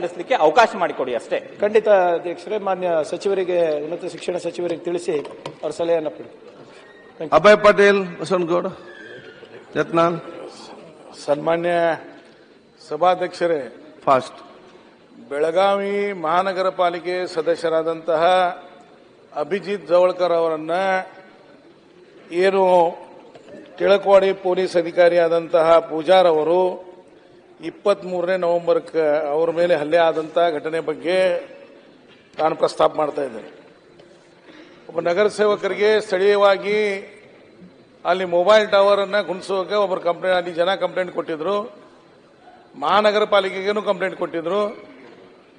ತಿಳಿಸಲಿಕ್ಕೆ ಅವಕಾಶ ಮಾಡಿಕೊಡಿ ಅಷ್ಟೇ. ಖಂಡಿತ ಅಧ್ಯಕ್ಷರೇ, ಮಾನ್ಯ ಸಚಿವರಿಗೆ, ಉನ್ನತ ಶಿಕ್ಷಣ ಸಚಿವರಿಗೆ ತಿಳಿಸಿ ಅವರ ಸಲಹೆಯನ್ನು ಪಡೆದು. ಅಭಯ್ ಪಟೇಲ್, ಬಸವನಗೌಡ, ಯತ್ನಾಳ್. ಸನ್ಮಾನ್ಯ ಸಭಾಧ್ಯಕ್ಷರೇ, ಫಾಸ್ಟ್. ಬೆಳಗಾವಿ ಮಹಾನಗರ ಪಾಲಿಕೆ ಸದಸ್ಯರಾದಂತಹ ಅಭಿಜಿತ್ ಜವಳ್ಕರ್ ಅವರನ್ನ ಏನು ಟಿಳಕವಾಡಿ ಪೊಲೀಸ್ ಅಧಿಕಾರಿಯಾದಂತಹ ಪೂಜಾರ್ ಅವರು 23ನೇ ನವೆಂಬರ್ಗೆ ಅವರ ಮೇಲೆ ಹಲ್ಲೆ ಆದಂತಹ ಘಟನೆ ಬಗ್ಗೆ ನಾನು ಪ್ರಸ್ತಾಪ ಮಾಡ್ತಾ ಇದ್ದೇನೆ. ಒಬ್ಬ ನಗರ ಸೇವಕರಿಗೆ ಸ್ಥಳೀಯವಾಗಿ ಅಲ್ಲಿ ಮೊಬೈಲ್ ಟವರ್ ಅನ್ನ ಗುಣಿಸುವಾಗ ಒಬ್ಬರು ಕಂಪ್ಲೇಂಟ್, ಅಲ್ಲಿ ಜನ ಕಂಪ್ಲೇಂಟ್ ಕೊಟ್ಟಿದ್ರು. ಮಹಾನಗರ ಪಾಲಿಕೆಗೇನು ಕಂಪ್ಲೇಂಟ್ ಕೊಟ್ಟಿದ್ರು.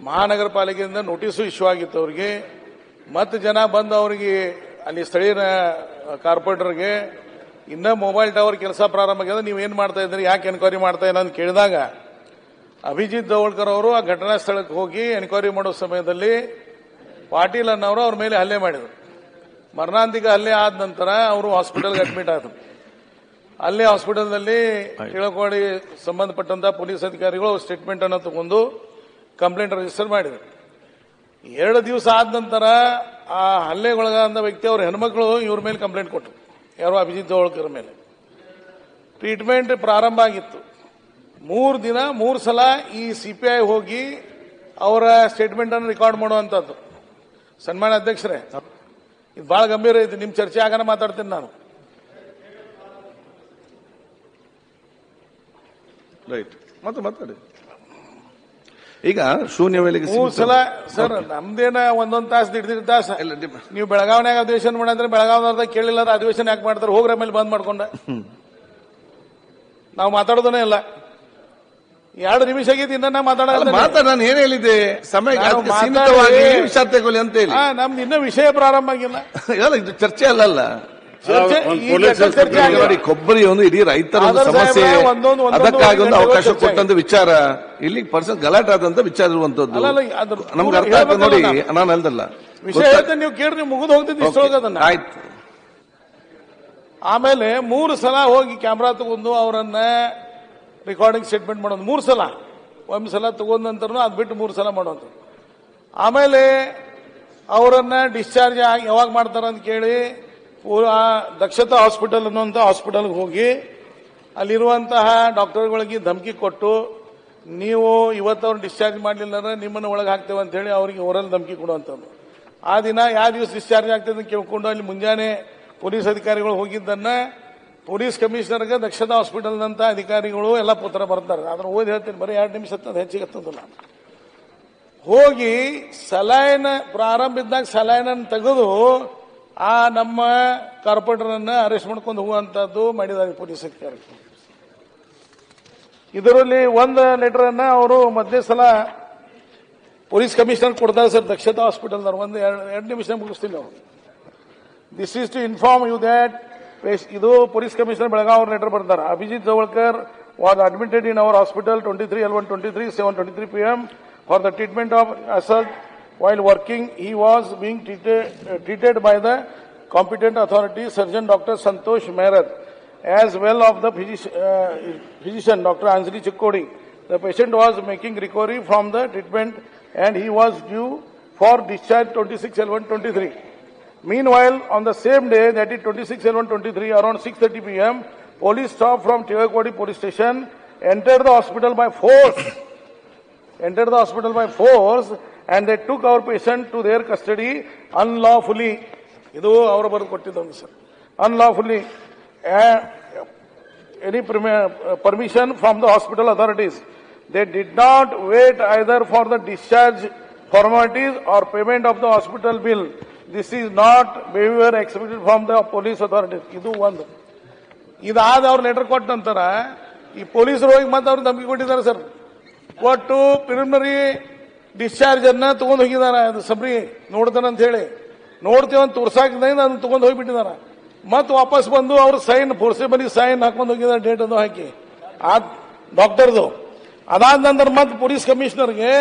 ಮಹಾನಗರ ಪಾಲಿಕೆಯಿಂದ ನೋಟಿಸು ಇಶ್ಯೂ ಆಗಿತ್ತು ಅವರಿಗೆ. ಮತ್ತೆ ಜನ ಬಂದು ಅವರಿಗೆ ಅಲ್ಲಿ ಸ್ಥಳೀಯ ಕಾರ್ಪೊರೇಟರ್ಗೆ ಇನ್ನ ಮೊಬೈಲ್ ಟವರ್ ಕೆಲಸ ಪ್ರಾರಂಭ ಆಗಿದೆ, ನೀವೇನು ಮಾಡ್ತಾ ಇದ್ದೀರಿ, ಯಾಕೆ ಎನ್ಕ್ವೈರಿ ಮಾಡ್ತಾ ಇಲ್ಲ ಅಂತ ಕೇಳಿದಾಗ ಅಭಿಜಿತ್ ಜವಳ್ಕರ್ ಅವರು ಆ ಘಟನಾ ಸ್ಥಳಕ್ಕೆ ಹೋಗಿ ಎನ್ಕ್ವೈರಿ ಮಾಡೋ ಸಮಯದಲ್ಲಿ ಪಾಟೀಲ್ ಅನ್ನೋರು ಅವ್ರ ಮೇಲೆ ಹಲ್ಲೆ ಮಾಡಿದರು. ಮರಣಾಂತಿಕ ಹಲ್ಲೆ ಆದ ನಂತರ ಅವರು ಹಾಸ್ಪಿಟಲ್ಗೆ ಅಡ್ಮಿಟ್ ಆದರು. ಅಲ್ಲೇ ಹಾಸ್ಪಿಟಲ್ನಲ್ಲಿ ಟಿಳಕವಾಡಿ ಸಂಬಂಧಪಟ್ಟಂತಹ ಪೊಲೀಸ್ ಅಧಿಕಾರಿಗಳು ಸ್ಟೇಟ್ಮೆಂಟ್ ಅನ್ನು ತಗೊಂಡು ಕಂಪ್ಲೇಂಟ್ ರಿಜಿಸ್ಟರ್ ಮಾಡಿದರು. 2 ದಿವಸ ಆದ ನಂತರ ಆ ಹಲ್ಲೆಗೊಳಗಾದ ವ್ಯಕ್ತಿ ಅವ್ರ ಹೆಣ್ಮಕ್ಳು ಇವ್ರ ಮೇಲೆ ಕಂಪ್ಲೇಂಟ್ ಕೊಟ್ಟರು. ಯಾರೋ ಅಭಿಜಿತ್ ಜವಳ್ಕರ್ ಮೇಲೆ. ಟ್ರೀಟ್ಮೆಂಟ್ ಪ್ರಾರಂಭ ಆಗಿತ್ತು. 3 ದಿನ 3 ಸಲ ಈ ಸಿಪಿಐ ಹೋಗಿ ಅವರ ಸ್ಟೇಟ್ಮೆಂಟ್ ಅನ್ನು ರೆಕಾರ್ಡ್ ಮಾಡುವಂತದ್ದು. ಸನ್ಮಾನ್ಯ ಅಧ್ಯಕ್ಷರೇ, ಇದು ಬಹಳ ಗಂಭೀರ ಐತಿ. ನಿಮ್ ಚರ್ಚೆ ಆಗಾನ ಮಾತಾಡ್ತೀನಿ ನಾನು. ರೈಟ್, ಮತ್ತೆ ಮಾತಾಡಿ. ಈಗ ಶೂನ್ಯ ವೇಳೆಗೆ 3 ಸಲ ಸರ್, ನಮ್ದೇನ ಒಂದೊಂದು ತಾಸು ದಿಡ್ ತಾಸು. ನೀವು ಬೆಳಗಾವಿನಾಗ ಅಧಿವೇಶನ ಮಾಡಿದ್ರೆ ಬೆಳಗಾವಿನವ್ರದಾಗ ಕೇಳಿಲ್ಲ ಅಧಿವೇಶನ ಯಾಕೆ ಮಾಡ್ತಾರೆ, ಹೋಗ್ರ ಮೇಲೆ ಬಂದ್ ಮಾಡ್ಕೊಂಡ. ನಾವು ಮಾತಾಡೋದನ್ನೇ ಇಲ್ಲ. 2 ನಿಮಿಷ ಆಗಿದ್ದು ಇನ್ನ ಮಾತಾಡ. ನಾನು ಏನ್ ಹೇಳಿದ್ದೆ, ಸಮಯ ಸೀಮಿತವಾಗಿ ವಿಷಯ ತಗೊಳ್ಳಿ ಅಂತ ಹೇಳಿ. ನಮ್ದು ಇನ್ನೂ ವಿಷಯ ಪ್ರಾರಂಭ ಆಗಿಲ್ಲ. ಇದು ಚರ್ಚೆ ಅಲ್ಲಲ್ಲ. ನೋಡಿ, ಕೊಬ್ಬರಿ ಒಂದು ಇಡೀ ರೈತರ ಒಂದು ಸಮಸ್ಯೆ, ಅದಕ್ಕಾಗಿ ಒಂದು ಅವಕಾಶ ಕೊಟ್ಟಂತ ವಿಚಾರ, ಇಲ್ಲಿ ಪರ್ಸನ್ ಗಲಾಟೆ ಆದಂತ ವಿಚಾರ ಇರುವಂತದ್ದು ನಮ್ಗೆ ಅರ್ಥ ಆಗ್ತದೆ. ನೋಡಿ, ನಾನು ಅಲ್ದಲ್ಲ ವಿಷಯ ಹೇಳ್ತೇನೆ, ನೀವು ಕೇಳಿ, ನೀವು ಮುಗಿದು ಹೋಗ್ತಿದ್ದು. ಆಯ್ತು. ಆಮೇಲೆ 3 ಸಲ ಹೋಗಿ ಕ್ಯಾಮ್ರಾ ತಗೊಂಡು ಅವರನ್ನ ರೆಕಾರ್ಡಿಂಗ್ ಸ್ಟೇಟ್ಮೆಂಟ್ ಮಾಡೋದು. 3 ಸಲ, ಒಂದು ಸಲ ತಗೊಂಡ ನಂತರ ಅದ್ ಬಿಟ್ಟು 3 ಸಲ ಮಾಡೋದು. ಆಮೇಲೆ ಅವರನ್ನ ಡಿಸ್ಚಾರ್ಜ್ ಯಾವಾಗ ಮಾಡ್ತಾರ ಅಂತ ಕೇಳಿ ದಕ್ಷತಾ ಹಾಸ್ಪಿಟಲ್ ಅನ್ನುವಂಥ ಹಾಸ್ಪಿಟಲ್ಗೆ ಹೋಗಿ ಅಲ್ಲಿರುವಂತಹ ಡಾಕ್ಟರ್ಗಳಿಗೆ ಧಮಕಿ ಕೊಟ್ಟು, ನೀವು ಇವತ್ತು ಅವ್ರನ್ನ ಡಿಸ್ಚಾರ್ಜ್ ಮಾಡಲಿಲ್ಲ ನಿಮ್ಮನ್ನು ಒಳಗೆ ಹಾಕ್ತೇವೆ ಅಂತ ಹೇಳಿ ಅವರಿಗೆ ಓರಲ್ ಧಮಕಿ ಕೊಡುವಂಥದ್ದು. ಆ ದಿನ ಯಾವ ದಿವಸ ಡಿಸ್ಚಾರ್ಜ್ ಆಗ್ತದೆ ಅಂತ ಕೇಳ್ಕೊಂಡು ಅಲ್ಲಿ ಮುಂಜಾನೆ ಪೊಲೀಸ್ ಅಧಿಕಾರಿಗಳು ಹೋಗಿದ್ದನ್ನ ಪೊಲೀಸ್ ಕಮಿಷನರ್ಗೆ ದಕ್ಷತಾ ಹಾಸ್ಪಿಟಲ್ನಂತ ಅಧಿಕಾರಿಗಳು ಎಲ್ಲ ಪತ್ರ ಬರ್ತಾರೆ. ಅದನ್ನ ಓದಿ ಹೇಳ್ತೀನಿ, ಬರೀ 2 ನಿಮಿಷ ಹೆಚ್ಚಿಗೆ ಹತ್ತದಿಲ್ಲ. ಹೋಗಿ ಸಲೈನ್ ಪ್ರಾರಂಭ ಇದ್ದಾಗ ಸಲೈನ್ ತೆಗೆದು ಆ ನಮ್ಮ ಕಾರ್ಪೊರೇಟರ್ ಅನ್ನ ಅರೆಸ್ಟ್ ಮಾಡ್ಕೊಂಡು ಹೋಗುವಂತದ್ದು ಮಾಡಿದ್ದಾರೆ ಪೊಲೀಸ್ ಅಧಿಕಾರಿ. ಇದರಲ್ಲಿ ಒಂದು ಲೆಟರ್ ಅನ್ನ ಅವರು ಮೊದಲೇ ಸಲ ಪೊಲೀಸ್ ಕಮಿಷನರ್ ಕೊಡ್ತಾರೆ ಸರ್, ದಕ್ಷತಾ ಹಾಸ್ಪಿಟಲ್ದವ್ರು. 2 ನಿಮಿಷ ಮುಗಿಸ್ತೀನಿ ಅವರು. This is to inform you that, ಇದು ಪೊಲೀಸ್ ಕಮಿಷನರ್ ಬೆಳಗಾವಿ ಅವರು ಲೆಟರ್ ಬರ್ತಾರೆ. Abhijit Jawalkar was admitted in our hospital 23/11/23 7:23 PM for the treatment of assault. While working, he was being treated by the competent authority, Surgeon Dr. Santosh Mehrat, as well of the physician Dr. Anjali Chikkodi. The patient was making recovery from the treatment and he was due for discharge 26/11/23. Meanwhile, on the same day, that is 26/11/23, around 6:30 PM, police staff from Tiwakodi police station entered the hospital by force and they took our patient to their custody unlawfully. ಇದು ಅವರು ಬರೆದು ಕೊಟ್ಟಿದ್ದರು sir. Unlawfully. Any permission from the hospital authorities. They did not wait either for the discharge formalities or payment of the hospital bill. This is not behavior expected from the police authorities. ಇದು ಒಂದು. ಇದಾದ ಅವ್ರು letter ಕೊಟ್ಟ ನಂತರ ಈ ಪೊಲೀಸರು ಹೋಗಿ ಮತ್ತೆ ಅವ್ರು ಧಮಕಿ ಕೊಟ್ಟಿದ್ದಾರೆ ಸರ್. ಕೊಟ್ಟು ಪ್ರಿಲಿಮಿನರಿ ಡಿಸ್ಚಾರ್ಜ್ ಅನ್ನ ತಗೊಂಡು ಹೋಗಿದ್ದಾರೆ. ಅದು ಸಬ್ರಿ ನೋಡ್ತಾನಂತ ಹೇಳಿ ನೋಡ್ತೀವಂತ ತೋರ್ಸಾಕಿದ್ರೆ ಅದನ್ನ ತಗೊಂಡು ಹೋಗಿಬಿಟ್ಟಿದ್ದಾರೆ. ಮತ್ತೆ ವಾಪಸ್ ಬಂದು ಅವ್ರ ಸೈನ್ ಫೋರ್ಸೇಬಲಿ ಸೈನ್ ಹಾಕೊಂಡು ಹೋಗಿದ್ದಾರೆ, ಡೇಟ್ ಅದು ಹಾಕಿ ಆ ಡಾಕ್ಟರ್ದು. ಅದಾದ ನಂತರ ಮತ್ತೆ ಪೊಲೀಸ್ ಕಮಿಷನರ್ಗೆ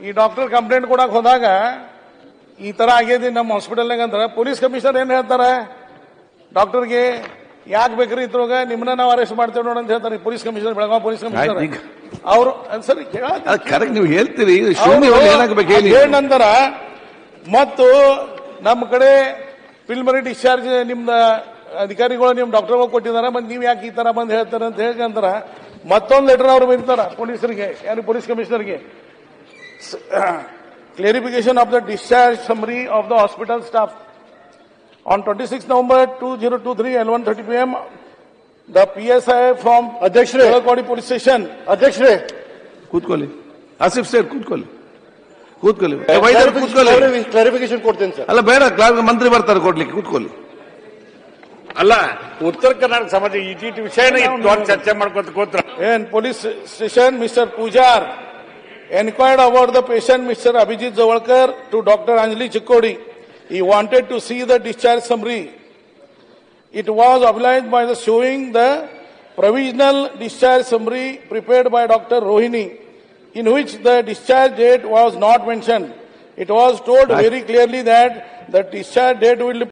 ಈ ಡಾಕ್ಟರ್ ಕಂಪ್ಲೇಂಟ್ ಕೊಡಕ್ ಹೋದಾಗ ಈ ತರ ಆಗ್ಯದಿ ನಮ್ಮ ಹಾಸ್ಪಿಟಲ್ನಾಗ ಅಂದ್ರೆ ಪೊಲೀಸ್ ಕಮಿಷನರ್ ಏನ್ ಹೇಳ್ತಾರೆ, ಡಾಕ್ಟರ್ಗೆ ಯಾಕೆ ಬೇಕ್ರಿ ಇದ್ರೊಳಗ ನಿಮ್ಮನ್ನ ನಾವು ಅರೆಸ್ಟ್ ಮಾಡ್ತೇವೆ ನೋಡ ಅಂತ ಹೇಳ್ತಾರೆ police commissioner, Belagavi police commissioner. ಅವರು ಸರಿ ಕರೆಕ್ಟ್ ನೀವು ಹೇಳ್ತೀರಿ ಶೂನ್ಯವಾಗಿ ಏನಾಗಬೇಕು ಹೇಳಿ ನಂತರ ಮತ್ತು ನಮ್ಮ ಕಡೆ ಪ್ರಿಲಿಮಿನರಿ ಡಿಸ್ಚಾರ್ಜ್ ನಿಮ್ದ ಅಧಿಕಾರಿಗಳು ನಿಮ್ ಡಾಕ್ಟರ್ಗಳು ಕೊಟ್ಟಿದ್ದಾರೆ ಮತ್ತೆ ನೀವು ಯಾಕೆ ಈ ತರ ಬಂದು ಹೇಳ್ತಾರೆ ಅಂತ ಹೇಳಿ ಅಂತಾರ ಮತ್ತೊಂದು ಲೆಟರ್ ಅವ್ರು ಬರೀತಾರ ಪೊಲೀಸರಿಗೆ ಯಾರು ಪೊಲೀಸ್ ಕಮಿಷನರ್ಗೆ clarification of the discharge summary of the hospital staff on 26 November 2023 at 1:30 PM the PSI from Telakodi police station ಅಧ್ಯಕ್ಷರೇ ಕೂತ್ಕೊಳ್ಳಿ ಆಸಿಫ್ ಸರ್ ಕೂತ್ಕೊಳ್ಳಿ ವೈದ್ಯರು ಕೂತ್ಕೊಳ್ಳಿ ಕ್ಲಾರಿಫಿಕೇಶನ್ ಕೊಡ್ತೇನೆ ಸರ್ ಅಲ್ಲ ಬೇಡ ಮಂತ್ರಿ ಬರ್ತಾರೆ ಕೊಡ್ಲಿಕ್ಕೆ ಕೂತ್ಕೊಳ್ಳಿ ಅಲ್ಲ ಉತ್ತರ ಕರ್ನಾಟಕ ಸಮಾಜ ಈ ವಿಷಯನ ಚರ್ಚೆ ಮಾಡ್ಕೊತ ಕೂತ್ರ in police station Mr. Pujar inquired about the patient Mr. Abhijit Zawalkar to Dr. Anjali Chikkodi. He wanted to see the discharge summary. It was obliged by the showing the provisional discharge summary prepared by Dr. Rohini, in which the discharge date was not mentioned. It was told very clearly that the discharge date will